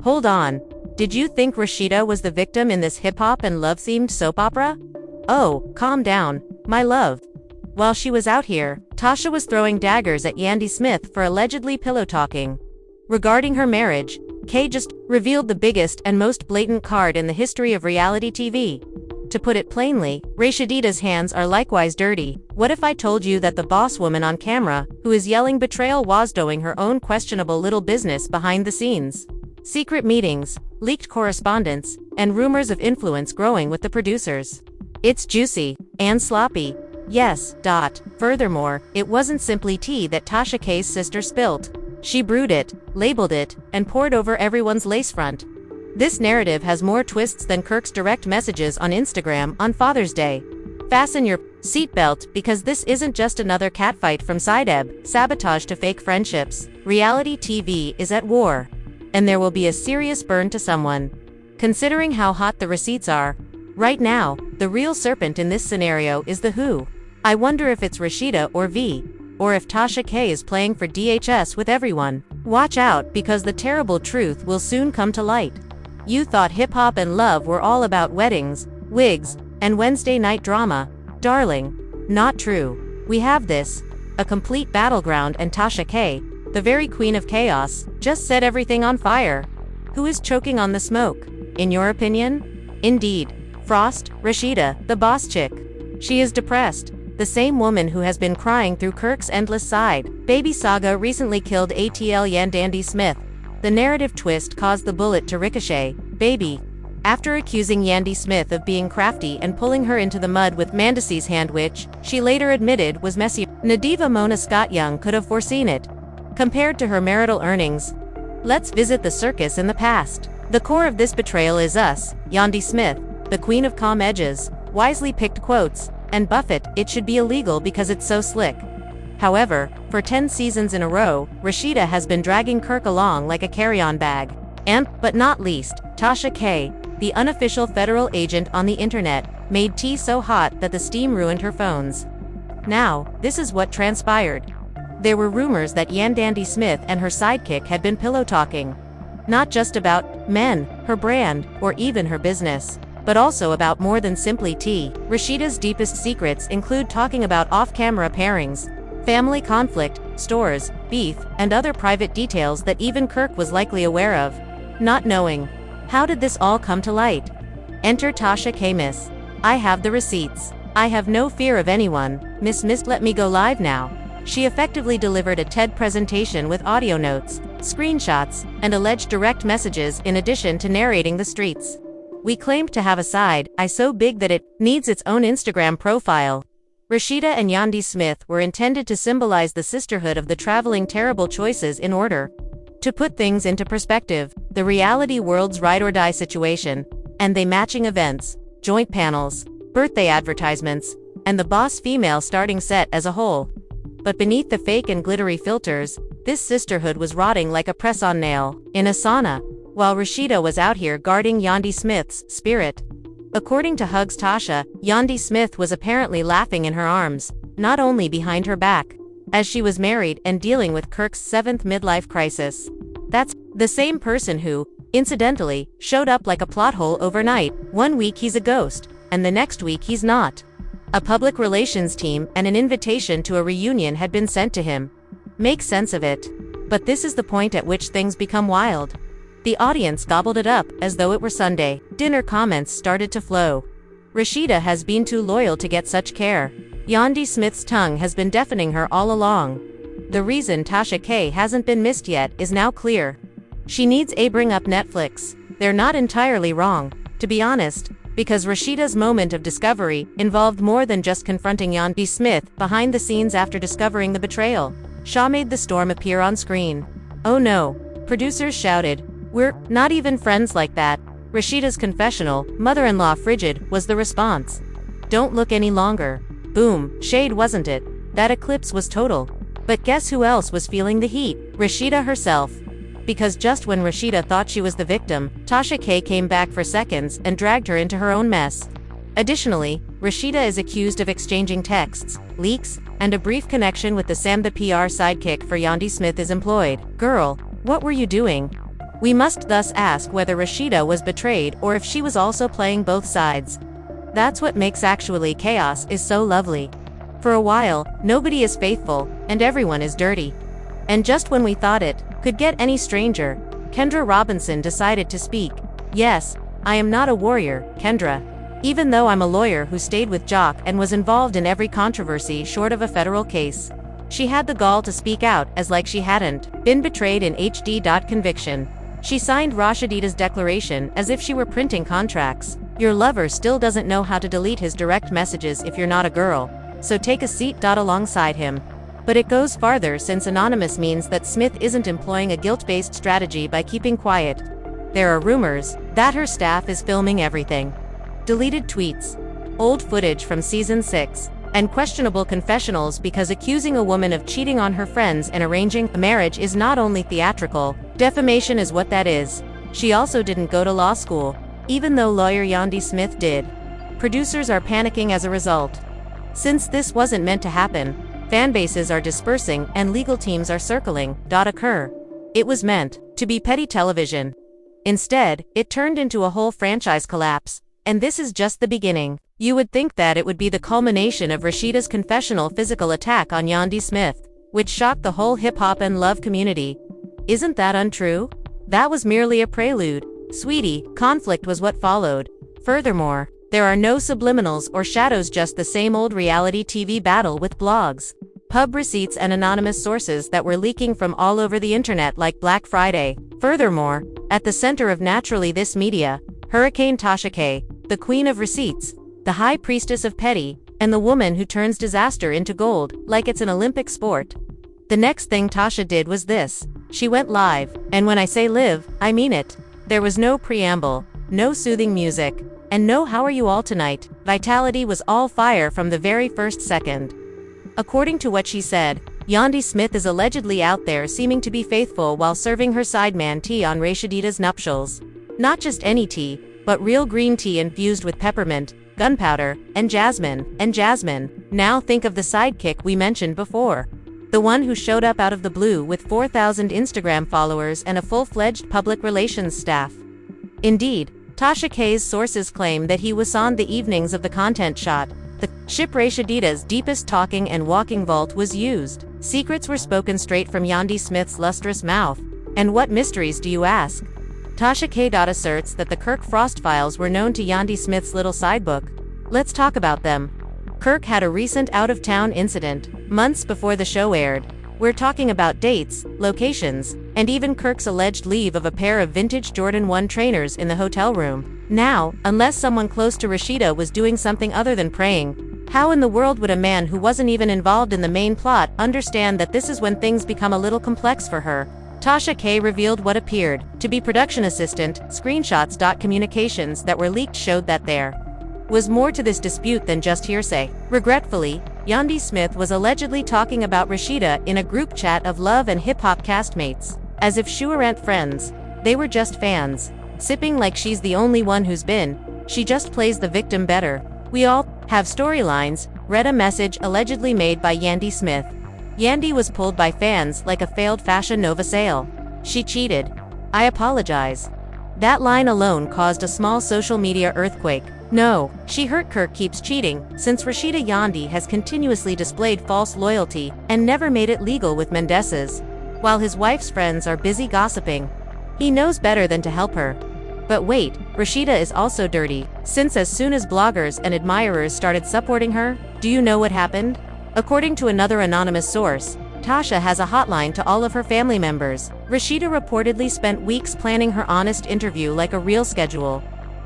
Hold on. Did you think Rasheeda was the victim in this hip-hop and love-themed soap opera? Oh, calm down, my love. While she was out here, Tasha was throwing daggers at Yandy Smith for allegedly pillow-talking. Regarding her marriage, K just revealed the biggest and most blatant card in the history of reality TV. To put it plainly, Rasheeda's hands are likewise dirty. What if I told you that the boss woman on camera, who is yelling betrayal, was doing her own questionable little business behind the scenes? Secret meetings, leaked correspondence, and rumors of influence growing with the producers. It's juicy and sloppy. Yes. Furthermore, it wasn't simply tea that Tasha K's sister spilt. She brewed it, labeled it, and poured over everyone's lace front. This narrative has more twists than Kirk's direct messages on Instagram on Father's Day. Fasten your seatbelt, because this isn't just another catfight from Sideb, sabotage to fake friendships. Reality TV is at war. And there will be a serious burn to someone. Considering how hot the receipts are right now, the real serpent in this scenario is the Who. I wonder if it's Rasheeda or V, or if Tasha K is playing for DHS with everyone. Watch out, because the terrible truth will soon come to light. You thought hip-hop and love were all about weddings, wigs, and Wednesday night drama. Darling, not true. We have this, a complete battleground, and Tasha K, the very queen of chaos, just set everything on fire. Who is choking on the smoke, in your opinion? Indeed, Frost, Rasheeda, the boss chick. She is depressed. The same woman who has been crying through Kirk's endless side baby saga recently killed LHHATL Yandy Smith. The narrative twist caused the bullet to ricochet, baby. After accusing Yandy Smith of being crafty and pulling her into the mud with Mendeecees' hand, which she later admitted was messy, Nadiva Mona Scott Young could have foreseen it. Compared to her marital earnings, let's visit the circus in the past. The core of this betrayal is us, Yandy Smith, the queen of calm edges, wisely picked quotes, and Buffett, it should be illegal because it's so slick. However, for 10 seasons in a row, Rasheeda has been dragging Kirk along like a carry-on bag. And, but not least, Tasha K, the unofficial federal agent on the internet, made tea so hot that the steam ruined her phones. Now, this is what transpired. There were rumors that Yandy Smith and her sidekick had been pillow-talking. Not just about men, her brand, or even her business, but also about more than simply tea. Rasheeda's deepest secrets include talking about off-camera pairings, family conflict, stores, beef, and other private details that even Kirk was likely aware of. Not knowing. How did this all come to light? Enter Tasha K. Miss. I have the receipts. I have no fear of anyone. Miss let me go live now. She effectively delivered a TED presentation with audio notes, screenshots, and alleged direct messages in addition to narrating the streets. We claimed to have a side eye so big that it needs its own Instagram profile. Rasheeda and Yandy Smith were intended to symbolize the sisterhood of the traveling terrible choices in order to put things into perspective, the reality world's ride-or-die situation, and they matching events, joint panels, birthday advertisements, and the boss female starting set as a whole. But beneath the fake and glittery filters, this sisterhood was rotting like a press-on nail in a sauna, while Rasheeda was out here guarding Yandy Smith's spirit. According to Hugs Tasha, Yandy Smith was apparently laughing in her arms, not only behind her back, as she was married and dealing with Kirk's 7th midlife crisis. That's the same person who, incidentally, showed up like a plot hole overnight. One week he's a ghost, and the next week he's not. A public relations team and an invitation to a reunion had been sent to him. Make sense of it. But this is the point at which things become wild. The audience gobbled it up as though it were Sunday. Dinner comments started to flow. Rasheeda has been too loyal to get such care. Yandy Smith's tongue has been deafening her all along. The reason Tasha K hasn't been missed yet is now clear. She needs a bring up Netflix. They're not entirely wrong, to be honest, because Rasheeda's moment of discovery involved more than just confronting Yandy Smith behind the scenes after discovering the betrayal. Shaw made the storm appear on screen. Oh no, producers shouted. We're not even friends like that. Rasheeda's confessional, mother-in-law frigid, was the response. Don't look any longer. Boom, shade wasn't it? That eclipse was total. But guess who else was feeling the heat? Rasheeda herself. Because just when Rasheeda thought she was the victim, Tasha K came back for seconds and dragged her into her own mess. Additionally, Rasheeda is accused of exchanging texts, leaks, and a brief connection with the Sam, the PR sidekick for Yandy Smith, is employed. Girl, what were you doing? We must thus ask whether Rasheeda was betrayed or if she was also playing both sides. That's what makes Actually Chaos is so lovely. For a while, nobody is faithful, and everyone is dirty. And just when we thought it could get any stranger, Kendra Robinson decided to speak. Yes, I am not a warrior, Kendra. Even though I'm a lawyer who stayed with Jock and was involved in every controversy short of a federal case. She had the gall to speak out as like she hadn't been betrayed in HD. Conviction. She signed Rasheeda's declaration as if she were printing contracts. Your lover still doesn't know how to delete his direct messages if you're not a girl, so take a seat. Alongside him. But it goes farther since anonymous means that Smith isn't employing a guilt-based strategy by keeping quiet. There are rumors that her staff is filming everything. Deleted tweets, old footage from season 6, and questionable confessionals because accusing a woman of cheating on her friends and arranging a marriage is not only theatrical, defamation is what that is. She also didn't go to law school, even though lawyer Yandy Smith did. Producers are panicking as a result. Since this wasn't meant to happen, fanbases are dispersing and legal teams are circling. Occur. It was meant to be petty television. Instead, it turned into a whole franchise collapse, and this is just the beginning. You would think that it would be the culmination of Rasheeda's confessional physical attack on Yandy Smith, which shocked the whole hip-hop and love community. Isn't that untrue? That was merely a prelude. Sweetie, conflict was what followed. Furthermore, there are no subliminals or shadows, just the same old reality TV battle with blogs, pub receipts and anonymous sources that were leaking from all over the internet like Black Friday. Furthermore, at the center of naturally this media, Hurricane Tasha K, the queen of receipts, the high priestess of petty, and the woman who turns disaster into gold, like it's an Olympic sport. The next thing Tasha did was this. She went live, and when I say live, I mean it. There was no preamble, no soothing music, and no how are you all tonight. Vitality was all fire from the very first second. According to what she said, Yandy Smith is allegedly out there seeming to be faithful while serving her sideman tea on Rasheeda's nuptials. Not just any tea, but real green tea infused with peppermint, gunpowder, and jasmine. Now think of the sidekick we mentioned before. The one who showed up out of the blue with 4,000 Instagram followers and a full-fledged public relations staff. Indeed, Tasha K's sources claim that he was on the evenings of the content shot. The ship Rasheeda's deepest talking and walking vault was used. Secrets were spoken straight from Yandy Smith's lustrous mouth. And what mysteries, do you ask? Tasha K. asserts that the Kirk Frost files were known to Yandy Smith's little sidebook. Let's talk about them. Kirk had a recent out-of-town incident, months before the show aired. We're talking about dates, locations, and even Kirk's alleged leave of a pair of vintage Jordan 1 trainers in the hotel room. Now, unless someone close to Rasheeda was doing something other than praying, how in the world would a man who wasn't even involved in the main plot understand that this is when things become a little complex for her? Tasha K revealed what appeared to be production assistant screenshots. Communications that were leaked showed that there was more to this dispute than just hearsay. Regretfully, Yandy Smith was allegedly talking about Rasheeda in a group chat of love and hip-hop castmates, as if she weren't friends. They were just fans, sipping like she's the only one who's been. She just plays the victim better. We all have storylines. Read a message allegedly made by Yandy Smith. Yandy was pulled by fans like a failed Fashion Nova sale. She cheated. I apologize. That line alone caused a small social media earthquake. No, she hurt. Kirk keeps cheating, since Rasheeda Yandy has continuously displayed false loyalty and never made it legal with Mendeecees. While his wife's friends are busy gossiping, he knows better than to help her. But wait, Rasheeda is also dirty, since as soon as bloggers and admirers started supporting her, do you know what happened? According to another anonymous source, Tasha has a hotline to all of her family members. Rasheeda reportedly spent weeks planning her honest interview like a real schedule.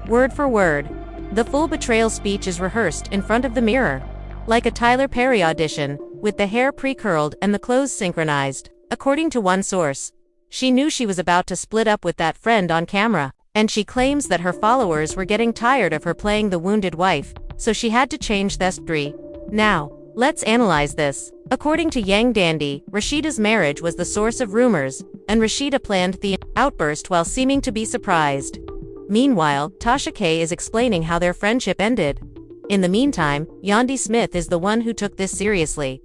Word for word. The full betrayal speech is rehearsed in front of the mirror, like a Tyler Perry audition, with the hair pre-curled and the clothes synchronized. According to one source, she knew she was about to split up with that friend on camera, and she claims that her followers were getting tired of her playing the wounded wife, so she had to change the story. Now, let's analyze this. According to Yang Dandy, Rasheeda's marriage was the source of rumors, and Rasheeda planned the outburst while seeming to be surprised. Meanwhile, Tasha K is explaining how their friendship ended. In the meantime, Yandy Smith is the one who took this seriously.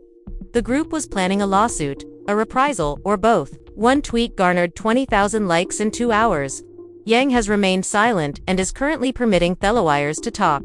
The group was planning a lawsuit, a reprisal, or both. One tweet garnered 20,000 likes in 2 hours. Yang has remained silent and is currently permitting Thelawires to talk.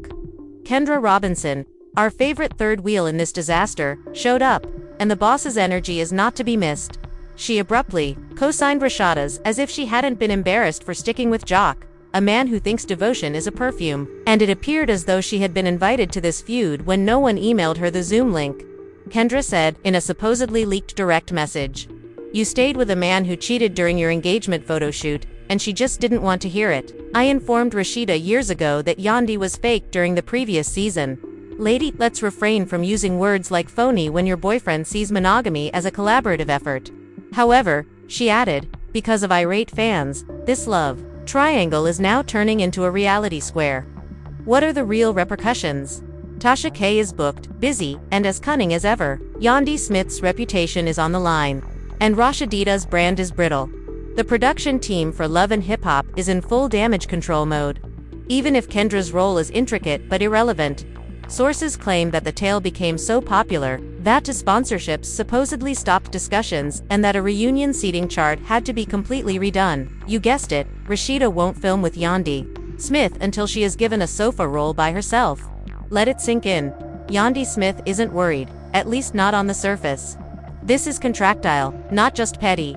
Kendra Robinson, our favorite third wheel in this disaster, showed up, and the boss's energy is not to be missed. She abruptly co-signed Rasheeda's as if she hadn't been embarrassed for sticking with Jock, a man who thinks devotion is a perfume, and it appeared as though she had been invited to this feud when no one emailed her the Zoom link. Kendra said, in a supposedly leaked direct message, "You stayed with a man who cheated during your engagement photo shoot, and she just didn't want to hear it. I informed Rasheeda years ago that Yandy was fake during the previous season. Lady, let's refrain from using words like phony when your boyfriend sees monogamy as a collaborative effort." However, she added, because of irate fans, this love triangle is now turning into a reality square. What are the real repercussions? Tasha K is booked, busy, and as cunning as ever. Yandy Smith's reputation is on the line, and Rasheeda's brand is brittle. The production team for Love and Hip Hop is in full damage control mode. Even if Kendra's role is intricate but irrelevant, sources claim that the tale became so popular that sponsorships supposedly stopped discussions and that a reunion seating chart had to be completely redone. You guessed it, Rasheeda won't film with Yandy Smith until she is given a sofa role by herself. Let it sink in. Yandy Smith isn't worried, at least not on the surface. This is contractile, not just petty.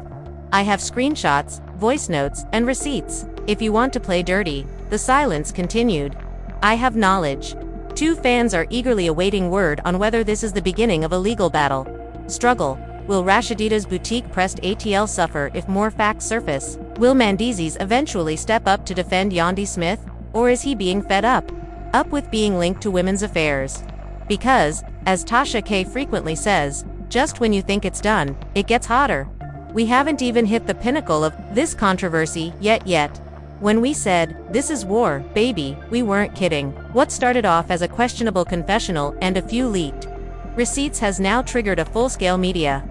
I have screenshots, voice notes, and receipts. If you want to play dirty, the silence continued. I have knowledge. 2 fans are eagerly awaiting word on whether this is the beginning of a legal battle. Struggle. Will Rasheeda's boutique-pressed ATL suffer if more facts surface? Will Mendeecees eventually step up to defend Yandy Smith? Or is he being fed up? Up with being linked to women's affairs. Because, as Tasha K frequently says, just when you think it's done, it gets hotter. We haven't even hit the pinnacle of this controversy yet. When we said, "This is war, baby," we weren't kidding. What started off as a questionable confessional and a few leaked receipts has now triggered a full-scale media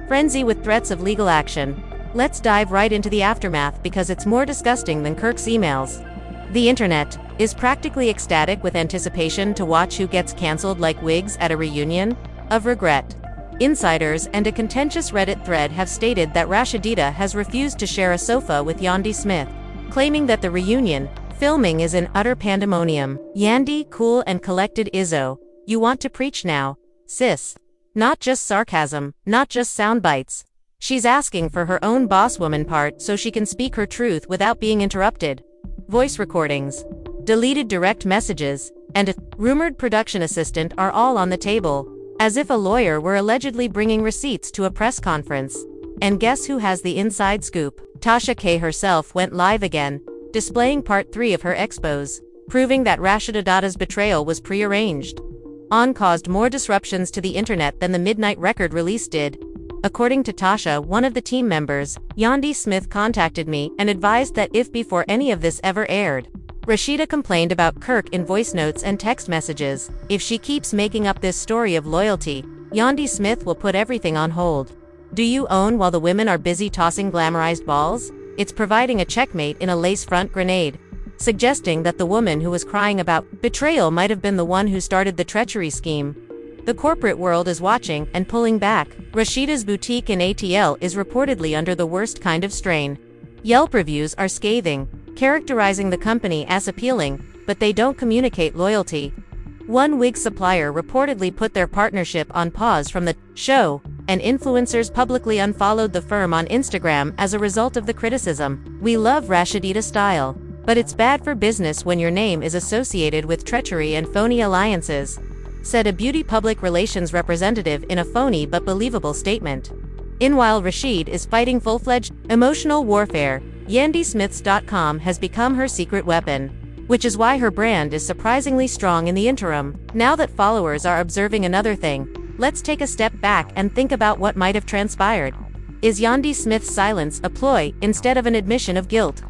frenzy with threats of legal action. Let's dive right into the aftermath because it's more disgusting than Kirk's emails. The internet is practically ecstatic with anticipation to watch who gets cancelled like wigs at a reunion of regret. Insiders and a contentious Reddit thread have stated that Rasheeda has refused to share a sofa with Yandy Smith, claiming that the reunion filming is in utter pandemonium. Yandy, cool and collected Izzo, you want to preach now, sis. Not just sarcasm, not just sound bites. She's asking for her own bosswoman part so she can speak her truth without being interrupted. Voice recordings, deleted direct messages, and a rumored production assistant are all on the table, as if a lawyer were allegedly bringing receipts to a press conference. And guess who has the inside scoop? Tasha K herself went live again, displaying part 3 of her expose, proving that Rasheeda's betrayal was prearranged. Caused more disruptions to the internet than the Midnight Record release did. According to Tasha, one of the team members, Yandy Smith, contacted me and advised that if before any of this ever aired, Rasheeda complained about Kirk in voice notes and text messages, if she keeps making up this story of loyalty, Yandy Smith will put everything on hold. Do you own while the women are busy tossing glamorized balls? It's providing a checkmate in a lace front grenade, suggesting that the woman who was crying about betrayal might have been the one who started the treachery scheme. The corporate world is watching and pulling back. Rasheeda's boutique in ATL is reportedly under the worst kind of strain. Yelp reviews are scathing, characterizing the company as appealing, but they don't communicate loyalty. One wig supplier reportedly put their partnership on pause from the show, and influencers publicly unfollowed the firm on Instagram as a result of the criticism. We love Rasheeda style, but it's bad for business when your name is associated with treachery and phony alliances, said a beauty public relations representative in a phony but believable statement. While Rasheed is fighting full-fledged emotional warfare, YandySmiths.com has become her secret weapon, which is why her brand is surprisingly strong in the interim. Now that followers are observing another thing, let's take a step back and think about what might have transpired. Is Yandy Smith's silence a ploy instead of an admission of guilt?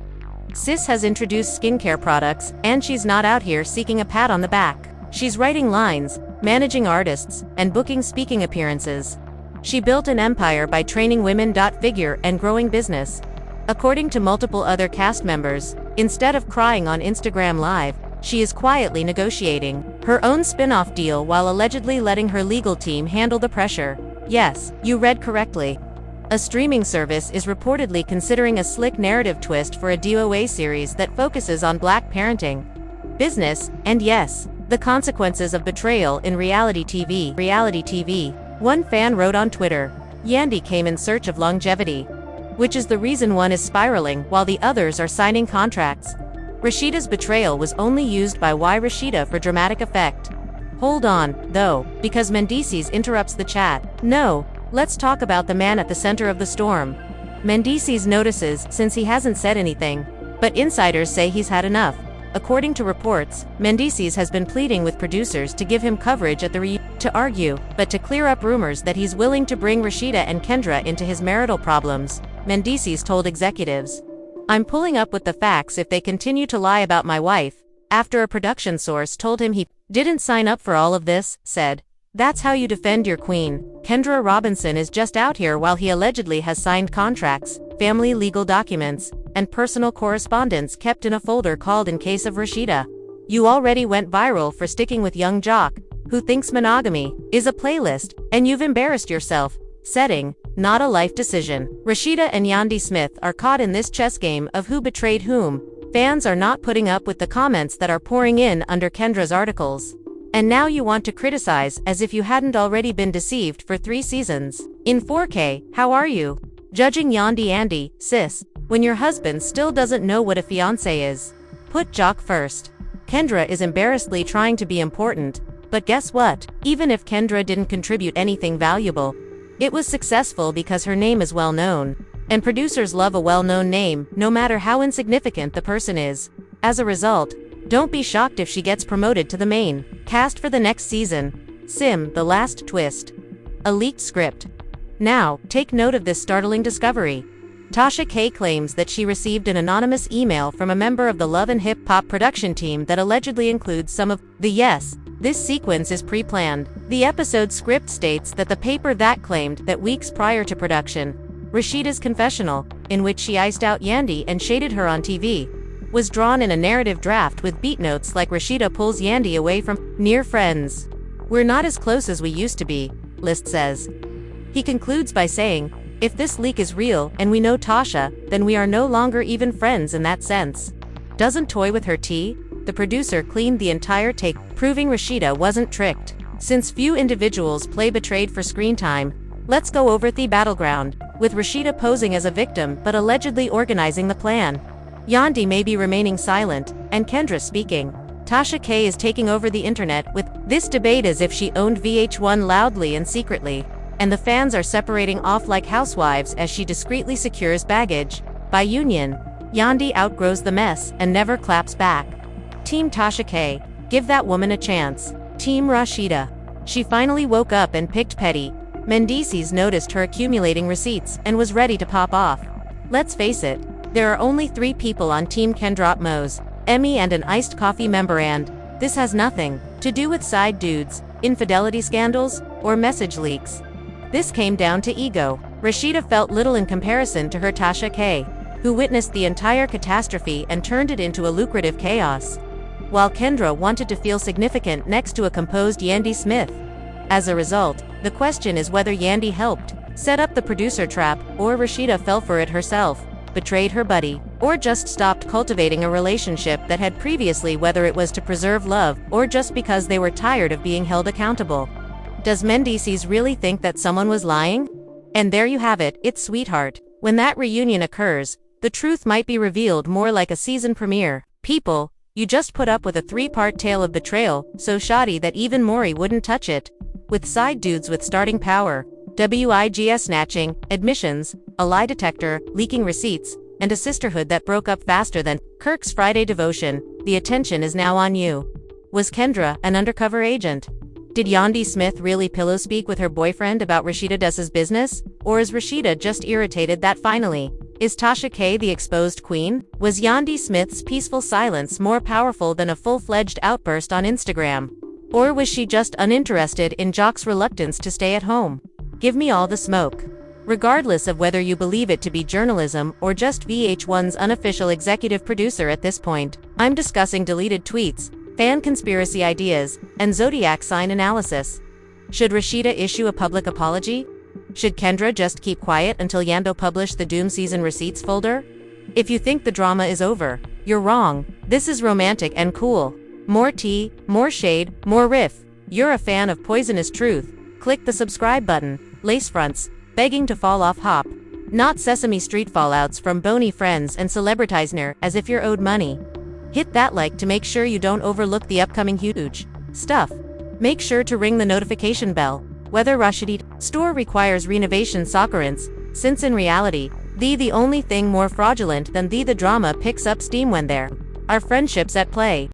Sis has introduced skincare products, and she's not out here seeking a pat on the back. She's writing lines, managing artists, and booking speaking appearances. She built an empire by training women. Figure and growing business. According to multiple other cast members, instead of crying on Instagram Live, she is quietly negotiating her own spin-off deal while allegedly letting her legal team handle the pressure. Yes, you read correctly. A streaming service is reportedly considering a slick narrative twist for a DOA series that focuses on Black parenting, business, and yes, the consequences of betrayal in reality TV. One fan wrote on Twitter, "Yandy came in search of longevity, which is the reason one is spiraling while the others are signing contracts. Rasheeda's betrayal was only used by Rasheeda for dramatic effect." Hold on, though, because Mendeecees interrupts the chat. "No, let's talk about the man at the center of the storm." Mendeecees notices since he hasn't said anything, but insiders say he's had enough. According to reports, Mendeecees has been pleading with producers to give him coverage at the reunion to argue, but to clear up rumors that he's willing to bring Rasheeda and Kendra into his marital problems. Mendeecees told executives, "I'm pulling up with the facts if they continue to lie about my wife," after a production source told him he didn't sign up for all of this, said, "That's how you defend your queen. Kendra Robinson is just out here while he allegedly has signed contracts, family legal documents, and personal correspondence kept in a folder called In Case of Rasheeda. You already went viral for sticking with young jock, who thinks monogamy is a playlist, and you've embarrassed yourself. Setting, not a life decision." Rasheeda and Yandy Smith are caught in this chess game of who betrayed whom. Fans are not putting up with the comments that are pouring in under Kendra's articles. And now you want to criticize as if you hadn't already been deceived for 3 seasons. In 4K, how are you judging Yandy, sis, when your husband still doesn't know what a fiancé is? Put Jock first. Kendra is embarrassedly trying to be important, but guess what? Even if Kendra didn't contribute anything valuable, it was successful because her name is well known. And producers love a well-known name, no matter how insignificant the person is. As a result, don't be shocked if she gets promoted to the main cast for the next season. Sim, the last twist. A leaked script. Now, take note of this startling discovery. Tasha K claims that she received an anonymous email from a member of the Love and Hip Hop production team that allegedly includes some of the this sequence is pre-planned. The episode script states that the paper that claimed that weeks prior to production, Rasheeda's confessional, in which she iced out Yandy and shaded her on TV, was drawn in a narrative draft with beat notes like Rasheeda pulls Yandy away from near friends. "We're not as close as we used to be," List says. He concludes by saying, "If this leak is real and we know Tasha, then we are no longer even friends in that sense." Doesn't toy with her tea? The producer cleaned the entire take, proving Rasheeda wasn't tricked. Since few individuals play betrayed for screen time, let's go over the battleground, with Rasheeda posing as a victim but allegedly organizing the plan. Yandy may be remaining silent, and Kendra speaking. Tasha K is taking over the internet with this debate as if she owned VH1 loudly and secretly, and the fans are separating off like housewives as she discreetly secures baggage. By union, Yandy outgrows the mess and never claps back. Team Tasha K, give that woman a chance. Team Rasheeda, she finally woke up and picked petty. Mendeecees noticed her accumulating receipts and was ready to pop off. Let's face it, there are only 3 people on Team Kendra Mose, Emmy and an iced coffee member, and this has nothing to do with side dudes, infidelity scandals, or message leaks. This came down to ego. Rasheeda felt little in comparison to her Tasha K, who witnessed the entire catastrophe and turned it into a lucrative chaos, while Kendra wanted to feel significant next to a composed Yandy Smith. As a result, the question is whether Yandy helped set up the producer trap, or Rasheeda fell for it herself, betrayed her buddy, or just stopped cultivating a relationship that had previously, whether it was to preserve love, or just because they were tired of being held accountable. Does Mendeecees really think that someone was lying? And there you have it, it's sweetheart. When that reunion occurs, the truth might be revealed more like a season premiere. People, you just put up with a 3-part tale of betrayal, so shoddy that even Maury wouldn't touch it. With side dudes with starting power, WIGS snatching, admissions, a lie detector, leaking receipts, and a sisterhood that broke up faster than Kirk's Friday devotion, the attention is now on you. Was Kendra an undercover agent? Did Yandy Smith really pillow speak with her boyfriend about Rasheeda Duss's business? Or is Rasheeda just irritated that finally? Is Tasha K the exposed queen? Was Yandy Smith's peaceful silence more powerful than a full-fledged outburst on Instagram? Or was she just uninterested in Jock's reluctance to stay at home? Give me all the smoke. Regardless of whether you believe it to be journalism or just VH1's unofficial executive producer at this point, I'm discussing deleted tweets, fan conspiracy ideas, and zodiac sign analysis. Should Rasheeda issue a public apology? Should Kendra just keep quiet until Yando publish the Doom season receipts folder? If you think the drama is over, you're wrong. This is romantic and cool. More tea, more shade, more riff. You're a fan of Poisonous Truth. Click the subscribe button. Lace fronts, begging to fall off hop. Not Sesame Street fallouts from bony friends and celebritizner as if you're owed money. Hit that like to make sure you don't overlook the upcoming huge stuff. Make sure to ring the notification bell. Whether Rasheeda store requires renovation soccerance, since in reality, the only thing more fraudulent than the drama picks up steam when there are friendships at play.